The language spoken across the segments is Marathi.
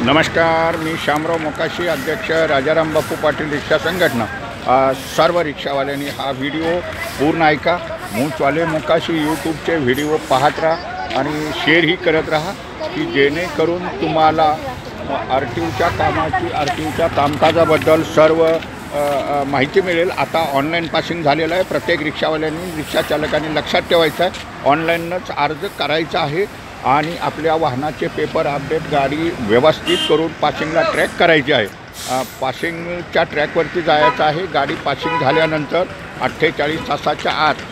नमस्कार, मी शामराव मोकाशी, अध्यक्ष राजाराम बापू पाटील रिक्षा संघटना। सर्व रिक्षावाल्यांनी हा व्हिडिओ पूर्ण ऐका। मूचवाले मोकाशी यूट्यूबचे व्हिडिओ पाहत राहा आणि शेअरही करत राहा की जेणेकरून तुम्हाला आरटीओच्या कामाची, आरटीओच्या कामकाजाबद्दल सर्व माहिती मिळेल। आता ऑनलाईन पासिंग झालेलं आहे। प्रत्येक रिक्षावाल्यांनी, रिक्षा चालकांनी लक्षात ठेवायचं आहे, ऑनलाईनच अर्ज करायचा आहे आणि आपल्या वाहनाचे पेपर अपडेट, गाडी व्यवस्थित करून पासिंगला ट्रॅक करायची आहे। पासिंगच्या ट्रॅकवरती जायचं आहे। गाडी पासिंग झाल्यानंतर 48 तासाच्या आत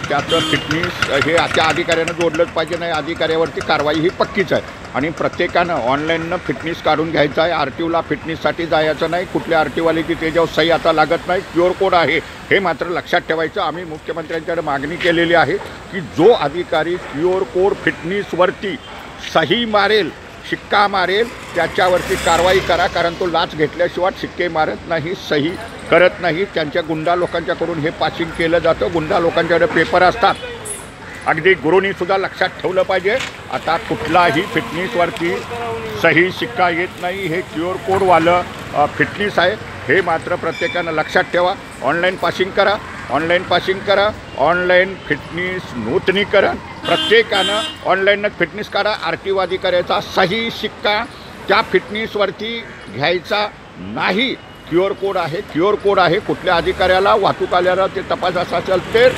त्याचं फिटनेस हे त्या अधिकाऱ्यानं जोडलंच पाहिजे, नाही अधिकाऱ्यावरती कारवाई ही पक्कीच आहे। आणि प्रत्येकानं ऑनलाईननं फिटनेस काढून घ्यायचा आहे। आरटीओला फिटनेससाठी जायचं नाही। कुठल्या आरटीओवाल्याची त्याच्यावर सही आता लागत नाही, QR कोड आहे हे मात्र लक्षात ठेवायचं। आम्ही मुख्यमंत्र्यांच्याकडे मागणी केलेली आहे की जो अधिकारी QR कोड फिटनेसवरती सही मारेल, शिक्का मारेल, त्याच्यावरती कारवाई करा, कारण तो लाच घेतल्याशिवाय शिक्के मारत नाही, सही करत नाही। त्यांच्या गुंडा लोकांच्याकडून हे पासिंग केलं जातं। गुंडा लोकांच्याकडे पेपर असतात। अगदी गुरूंनीसुद्धा लक्षात ठेवलं पाहिजे, आता कुठलाही फिटनेसवरती सही शिक्का येत नाही, हे QR कोडवालं फिटनेस आहे, हे मात्र प्रत्येकानं लक्षात ठेवा। ऑनलाईन पासिंग करा, ऑनलाईन पासिंग करा, ऑनलाईन फिटनेस नूतनीकरण, प्रत्येकानं ऑनलाईनच फिटनेस काढा। आरटीओ अधिकाऱ्याचा सही शिक्का त्या फिटनेसवरती घ्यायचा नाही। QR कोड आहे, QR कोड आहे। कुठल्या अधिकाऱ्याला, वाहतूक आल्याला ते तपासायचं असेल तर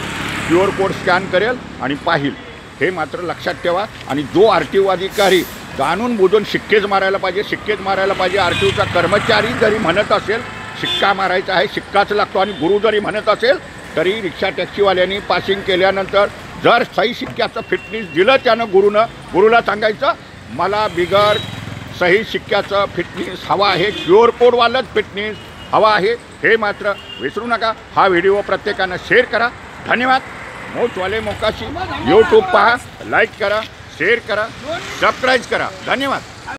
QR कोड स्कॅन करेल आणि पाहिल, हे मात्र लक्षात ठेवा। आणि जो आरटीओ अधिकारी जाणून बुजून शिक्केच मारायला पाहिजे, शिक्केच मारायला पाहिजे। आरटीओचा कर्मचारी जरी म्हणत असेल शिक्का मारायचा आहे, शिक्काच लागतो, आणि गुरु जरी म्हणत असेल तरी रिक्षा टॅक्सीवाल्यांनी पासिंग केल्यानंतर जर सही शिक्क्याचं फिटनेस दिलं त्यानं गुरुला सांगायचं मला बिगर सही शिक्क्याचं फिटनेस हवा आहे, QR कोडवालंच फिटनेस हवा आहे, हे मात्र विसरू नका। हा व्हिडिओ प्रत्येकानं शेअर करा। धन्यवाद। मूचवाले मोकाशी यूट्यूब पहा, लाईक करा, शेअर करा, सबस्क्राईब करा। धन्यवाद।